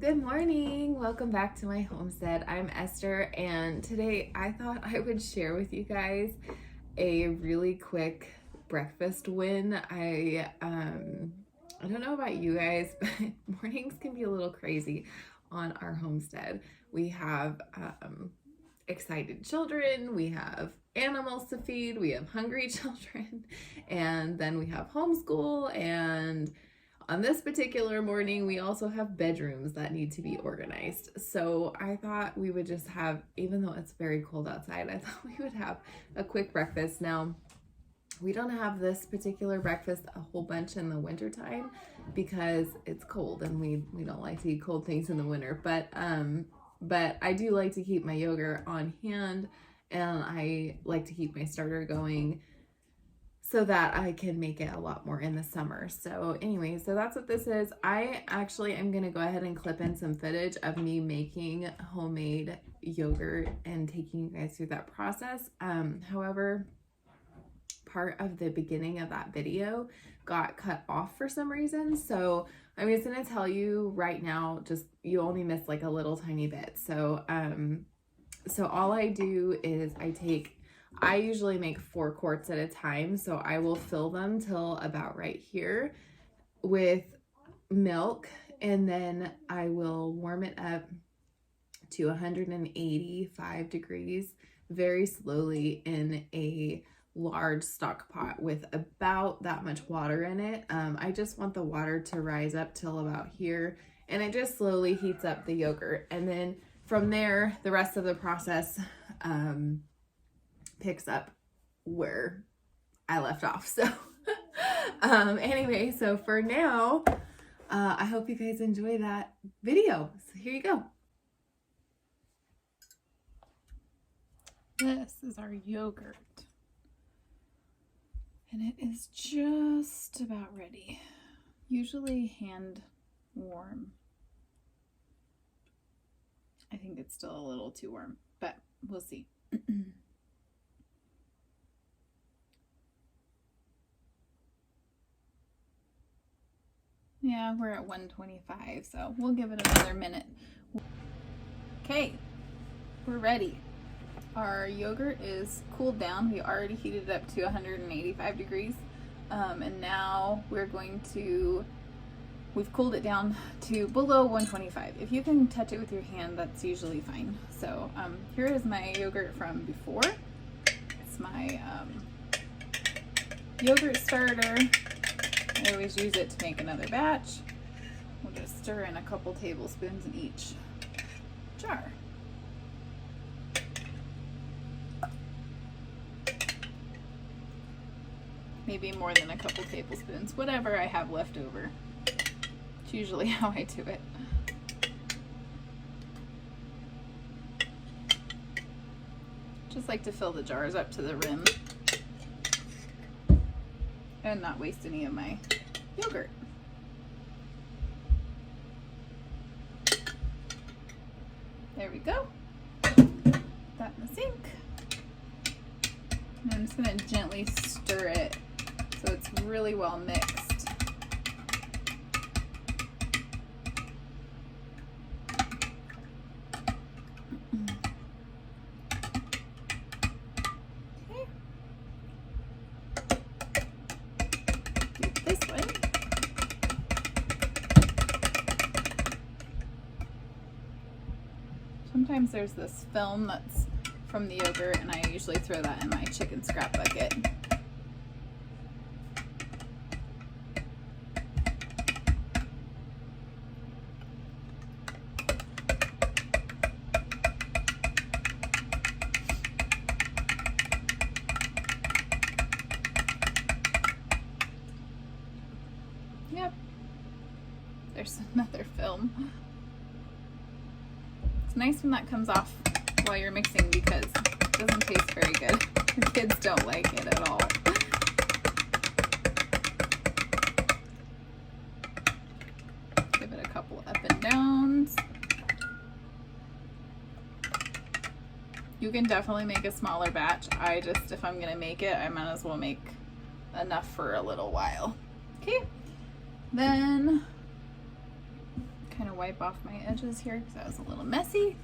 Good morning. Welcome back to my homestead. I'm Esther, and today I thought I would share with you guys a really quick breakfast win. I don't know about you guys, but mornings can be a little crazy on our homestead. We have excited children, we have animals to feed, we have hungry children, and then we have homeschool, and on this particular morning, we also have bedrooms that need to be organized. So I thought we would just have, even though it's very cold outside, I thought we would have a quick breakfast. Now, we don't have this particular breakfast a whole bunch in the wintertime because it's cold and we don't like to eat cold things in the winter. But I do like to keep my yogurt on hand, and I like to keep my starter going so that I can make it a lot more in the summer. So anyway, so that's what this is. I actually am gonna go ahead and clip in some footage of me making homemade yogurt and taking you guys through that process. However, part of the beginning of that video got cut off for some reason. So I'm just gonna tell you right now, just you only missed like a little tiny bit. So all I do is I usually make 4 quarts at a time, so I will fill them till about right here with milk, and then I will warm it up to 185 degrees very slowly in a large stock pot with about that much water in it. I just want the water to rise up till about here, and it just slowly heats up the yogurt, and then from there the rest of the process picks up where I left off. So anyway, so for now, I hope you guys enjoy that video. So here you go. This is our yogurt, and it is just about ready. Usually hand warm. I think it's still a little too warm, but we'll see. Yeah, we're at 125, so we'll give it another minute. Okay, we're ready. Our yogurt is cooled down. We already heated it up to 185 degrees. And now we've cooled it down to below 125. If you can touch it with your hand, that's usually fine. So here is my yogurt from before. It's my yogurt starter. I always use it to make another batch. We'll just stir in a couple tablespoons in each jar. Maybe more than a couple tablespoons, whatever I have left over. It's usually how I do it. Just like to fill the jars up to the rim and not waste any of my yogurt. There we go. That in the sink. And I'm just going to gently stir it so it's really well mixed. Sometimes there's this film that's from the yogurt, and I usually throw that in my chicken scrap bucket. Yep, there's another film. It's nice when that comes off while you're mixing because it doesn't taste very good. The kids don't like it at all. Give it a couple up and downs. You can definitely make a smaller batch. If I'm gonna make it, I might as well make enough for a little while. Okay, then kind of wipe off my edges here because that was a little messy.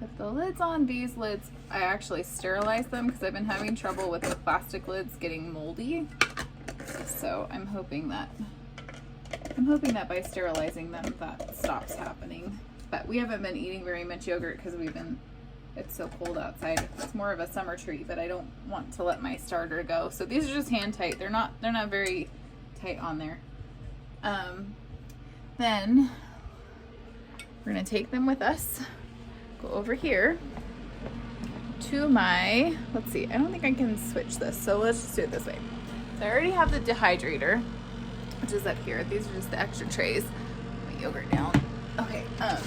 Put the lids on. These lids, I actually sterilized them because I've been having trouble with the plastic lids getting moldy. So I'm hoping that by sterilizing them that stops happening. But we haven't been eating very much yogurt because it's so cold outside. It's more of a summer treat, but I don't want to let my starter go. So these are just hand tight. They're not very tight on there. Then we're gonna take them with us. Go over here to my, let's see, I don't think I can switch this, so let's just do it this way. So I already have the dehydrator, which is up here. These are just the extra trays. Put my yogurt down. Okay, I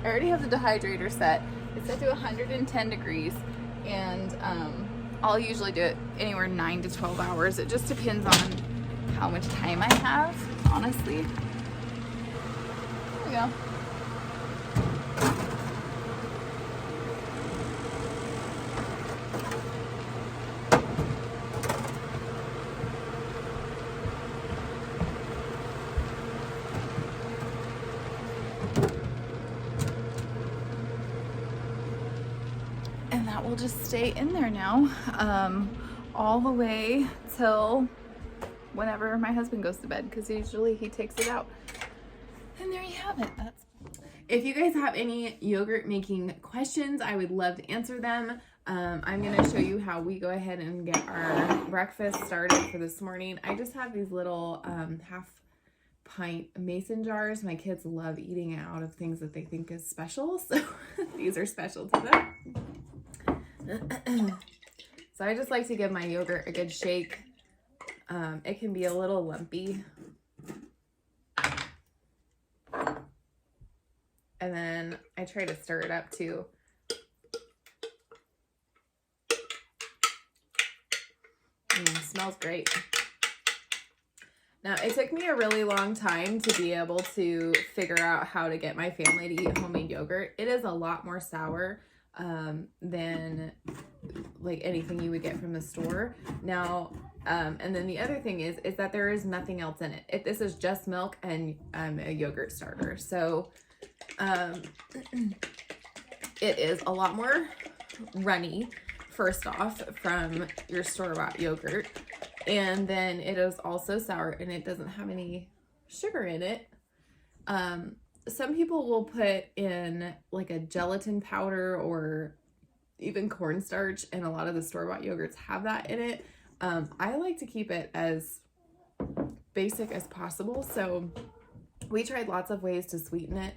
already have the dehydrator set. It's set to 110 degrees, and I'll usually do it anywhere 9 to 12 hours. It just depends on how much time I have, honestly. There we go. And that will just stay in there now, all the way till whenever my husband goes to bed, because usually he takes it out. And there you have it. If you guys have any yogurt making questions, I would love to answer them. I'm going to show you how we go ahead and get our breakfast started for this morning. I just have these little half pint mason jars. My kids love eating out of things that they think is special, so these are special to them. So I just like to give my yogurt a good shake. It can be a little lumpy. And then I try to stir it up too. Smells great. Now, it took me a really long time to be able to figure out how to get my family to eat homemade yogurt. It is a lot more sour than like anything you would get from the store. Now, and then the other thing is that there is nothing else in it. This is just milk and a yogurt starter. So it is a lot more runny, first off, from your store-bought yogurt. And then it is also sour, and it doesn't have any sugar in it. Some people will put in like a gelatin powder or even cornstarch, and a lot of the store-bought yogurts have that in it. I like to keep it as basic as possible, so we tried lots of ways to sweeten it,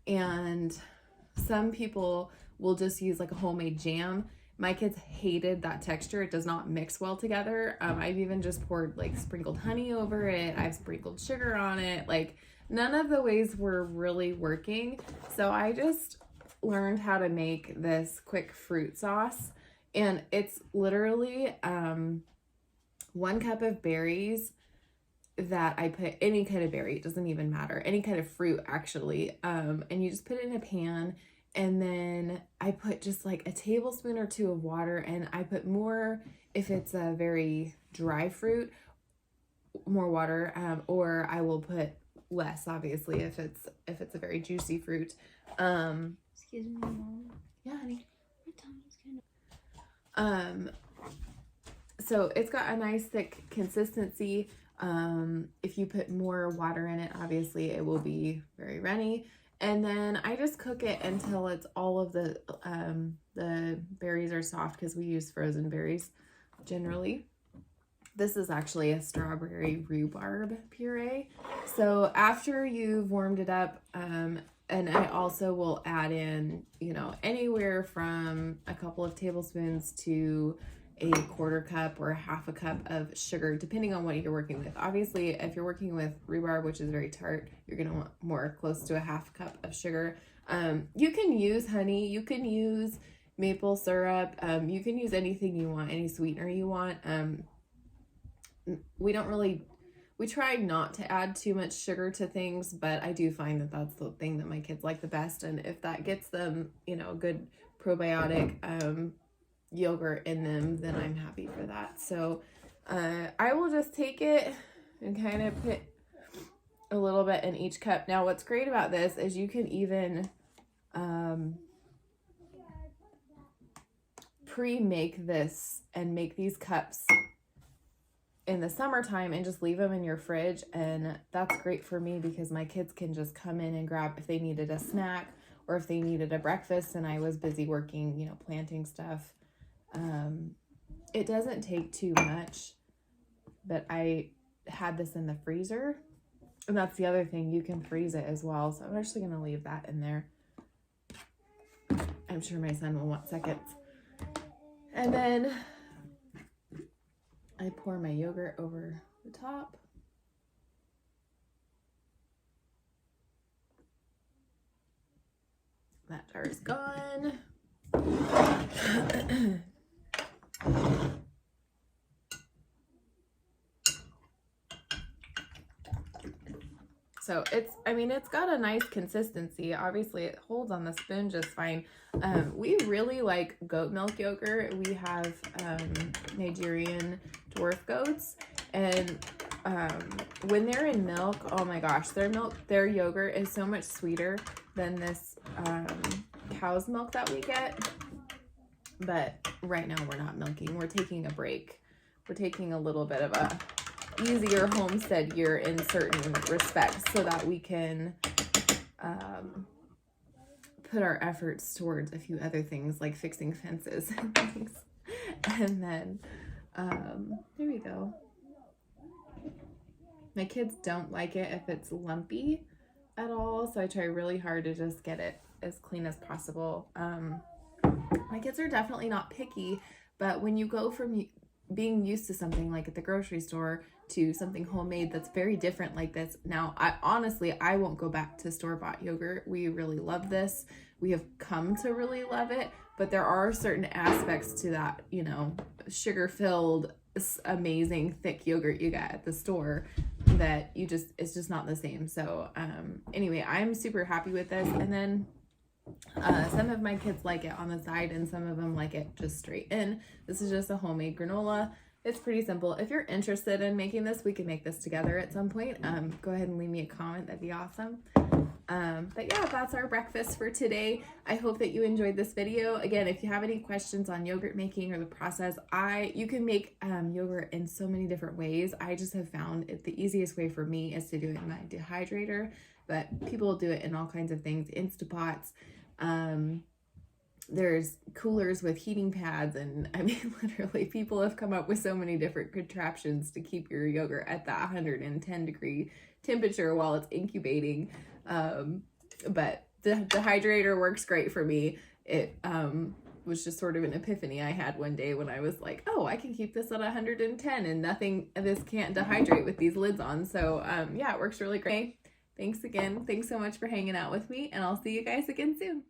and some people will just use like a homemade jam. My kids hated that texture. It does not mix well together. I've even just poured like sprinkled honey over it. I've sprinkled sugar on it. Like, none of the ways were really working. So I just learned how to make this quick fruit sauce. And it's literally 1 cup of berries that I put, any kind of berry, it doesn't even matter, any kind of fruit actually. And you just put it in a pan, and then I put just like a tablespoon or 2 of water, and I put more if it's a very dry fruit, more water, or I will put less, obviously, if it's a very juicy fruit. Excuse me, Mom. Yeah, honey. My tummy's kind of... So it's got a nice thick consistency. If you put more water in it, obviously it will be very runny. And then I just cook it until it's all of the berries are soft, because we use frozen berries generally. This is actually a strawberry rhubarb puree. So after you've warmed it up, and I also will add in, you know, anywhere from a couple of tablespoons to a 1/4 cup or 1/2 cup of sugar, depending on what you're working with. Obviously, if you're working with rhubarb, which is very tart, you're going to want more, close to a 1/2 cup of sugar. You can use honey, you can use maple syrup, you can use anything you want, any sweetener you want. We try not to add too much sugar to things, but I do find that that's the thing that my kids like the best. And if that gets them, you know, good probiotic yogurt in them, then I'm happy for that. So I will just take it and kind of a little bit in each cup. Now, what's great about this is you can even pre-make this and make these cups in the summertime and just leave them in your fridge. And that's great for me because my kids can just come in and grab if they needed a snack or if they needed a breakfast and I was busy working, you know, planting stuff. It doesn't take too much, but I had this in the freezer, and that's the other thing, you can freeze it as well. So I'm actually going to leave that in there. I'm sure my son will want seconds. And then I pour my yogurt over the top. That jar is gone. So it's got a nice consistency. Obviously it holds on the spoon just fine. We really like goat milk yogurt. We have Nigerian dwarf goats, and when they're in milk, oh my gosh, their yogurt is so much sweeter than this cow's milk that we get. But right now we're not milking. We're taking a break. We're taking a little bit of a easier homestead year in certain respects so that we can put our efforts towards a few other things like fixing fences and things. And then there we go. My kids don't like it if it's lumpy at all, so I try really hard to just get it as clean as possible. My kids are definitely not picky, but when you go from being used to something like at the grocery store to something homemade that's very different like this. Now, I won't go back to store-bought yogurt. We really love this. We have come to really love it, but there are certain aspects to that, you know, sugar-filled, amazing, thick yogurt you get at the store that it's just not the same. So anyway, I'm super happy with this. And then some of my kids like it on the side and some of them like it just straight in. This is just a homemade granola. It's pretty simple. If you're interested in making this, we can make this together at some point. Go ahead and leave me a comment. That'd be awesome. But yeah, that's our breakfast for today. I hope that you enjoyed this video. Again, if you have any questions on yogurt making or the process, you can make yogurt in so many different ways. I just have found the easiest way for me is to do it in my dehydrator, but people do it in all kinds of things, Instapots. There's coolers with heating pads, and I mean, literally people have come up with so many different contraptions to keep your yogurt at that 110 degree temperature while it's incubating. But the dehydrator works great for me. It was just sort of an epiphany I had one day when I was like, oh, I can keep this at 110 and this can't dehydrate with these lids on. So yeah, it works really great. Thanks again. Thanks so much for hanging out with me, and I'll see you guys again soon.